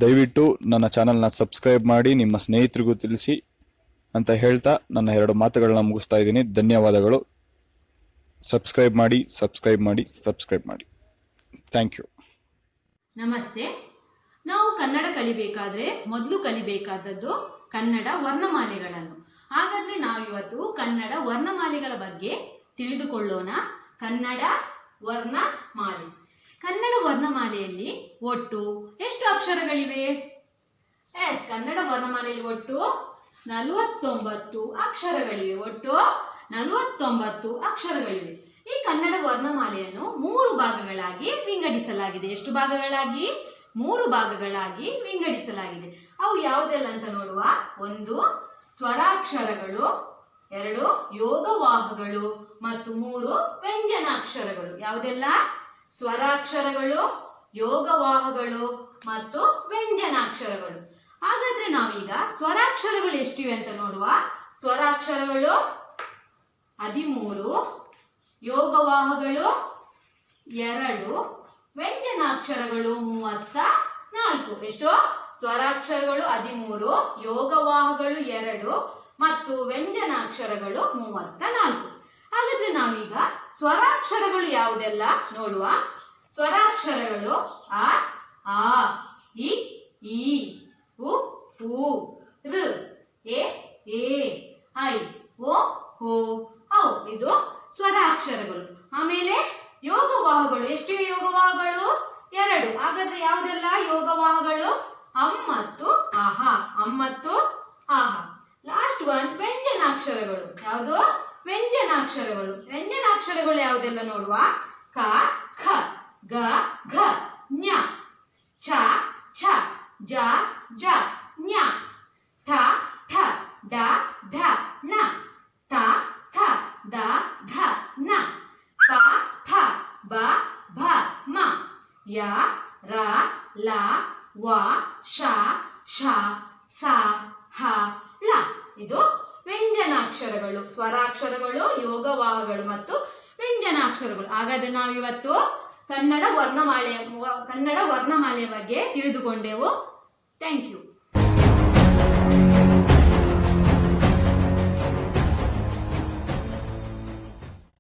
ದಯವಿಟ್ಟು ನನ್ನ ಚಾನಲ್ನ ಸಬ್ಸ್ಕ್ರೈಬ್ ಮಾಡಿ, ನಿಮ್ಮ ಸ್ನೇಹಿತರಿಗೂ ತಿಳಿಸಿ ಅಂತ ಹೇಳ್ತಾ ನನ್ನ 2 ಮಾತುಗಳನ್ನ ಮುಗಿಸ್ತಾ ಇದ್ದೀನಿ. ಧನ್ಯವಾದಗಳು. ಸಬ್ಸ್ಕ್ರೈಬ್ ಮಾಡಿ. Thank you. ನಮಸ್ತೆ. ನಾವು ಕನ್ನಡ ಕಲಿಬೇಕಾದ್ರೆ ಮೊದಲು ಕಲಿಬೇಕಾದದ್ದು ಕನ್ನಡ ವರ್ಣಮಾಲೆಗಳನ್ನು. ಹಾಗಾದ್ರೆ ನಾವಿವತ್ತು ಕನ್ನಡ ವರ್ಣಮಾಲೆಗಳ ಬಗ್ಗೆ ತಿಳಿದುಕೊಳ್ಳೋಣ. ಕನ್ನಡ ವರ್ಣಮಾಲೆ. ಕನ್ನಡ ವರ್ಣಮಾಲೆಯಲ್ಲಿ ಒಟ್ಟು ಎಷ್ಟು ಅಕ್ಷರಗಳಿವೆ? ಕನ್ನಡ ವರ್ಣಮಾಲೆಯಲ್ಲಿ ಒಟ್ಟು 49 ಅಕ್ಷರಗಳಿವೆ. ಒಟ್ಟು 49 ಅಕ್ಷರಗಳಿವೆ. ಈ ಕನ್ನಡ ವರ್ಣಮಾಲೆಯನ್ನು 3 ಭಾಗಗಳಾಗಿ ವಿಂಗಡಿಸಲಾಗಿದೆ. ಎಷ್ಟು ಭಾಗಗಳಾಗಿ? 3 ಭಾಗಗಳಾಗಿ ವಿಂಗಡಿಸಲಾಗಿದೆ. ಅವು ಯಾವುದೆಲ್ಲ ಅಂತ ನೋಡುವ. 1 ಸ್ವರಾಕ್ಷರಗಳು, 2 ಯೋಗವಾಹಗಳು ಮತ್ತು 3 ವ್ಯಂಜನಾಕ್ಷರಗಳು. ಯಾವುದೆಲ್ಲ? ಸ್ವರಾಕ್ಷರಗಳು, ಯೋಗವಾಹಗಳು ಮತ್ತು ವ್ಯಂಜನಾಕ್ಷರಗಳು. ಹಾಗಾದ್ರೆ ನಾವೀಗ ಸ್ವರಾಕ್ಷರಗಳು ಎಷ್ಟಿವೆ ಅಂತ ನೋಡುವ. ಸ್ವರಾಕ್ಷರಗಳು 13, ಯೋಗವಾಹಗಳು 2, ವ್ಯಂಜನಾಕ್ಷರಗಳು 34. ಎಷ್ಟು? ಸ್ವರಾಕ್ಷರಗಳು 13, ಯೋಗವಾಹಗಳು 2 ಮತ್ತು ವ್ಯಂಜನಾಕ್ಷರಗಳು 34. ಹಾಗಾದ್ರೆ ನಾವೀಗ ಸ್ವರಾಕ್ಷರಗಳು ಯಾವುದೆಲ್ಲ ನೋಡುವ. ಸ್ವರಾಕ್ಷರಗಳು ಅ, ಆ, ಇ, ಈ, ಉ, ಊ, ಋ, ಎ, ಐ, ಓ, ಓ, ಔ. ಇದು ಸ್ವರಾಕ್ಷರಗಳು. ಆಮೇಲೆ ಯೋಗವಾಹಗಳು ಎಷ್ಟಿವೆ? ಯೋಗವಾಹಗಳು 2. ಹಾಗಾದ್ರೆ ಯಾವುದೆಲ್ಲ ಯೋಗವಾಹಗಳು? ಅಂ ಮತ್ತು ಆಹ. ಅಂ ಮತ್ತು ಆಹ. Last one ವ್ಯಂಜನಾಕ್ಷರಗಳು. ಯಾವುದು? ವ್ಯಂಜನಾಕ್ಷರಗಳು. ವ್ಯಂಜನಾಕ್ಷರಗಳು ಯಾವುದೆಲ್ಲ ನೋಡುವ. ಕ, ಖ, ಗ, ಘ, ಞ, ಛ, ಛ, ಜ, ಜ, ಞ, ಠ, ಠ, ಡ, ಢ, ಣ, ತ, ಥ, ದ, ಧ, ನ, ಪ, ಫ, ಬ, ಭ, ಮ, ಯ, ರ, ಲ, ವ, ಶ, ಷ, ಸ, ಹ, ಳ. ಇದು ವ್ಯಂಜನಾಕ್ಷರಗಳು. ಸ್ವರಾಕ್ಷರಗಳು, ಯೋಗವಾಹಗಳು ಮತ್ತು ವ್ಯಂಜನಾಕ್ಷರಗಳು. ಹಾಗಾದ್ರೆ ನಾವಿವತ್ತು ಕನ್ನಡ ವರ್ಣಮಾಲೆಯ ಬಗ್ಗೆ ತಿಳಿದುಕೊಂಡೆವು. Thank you.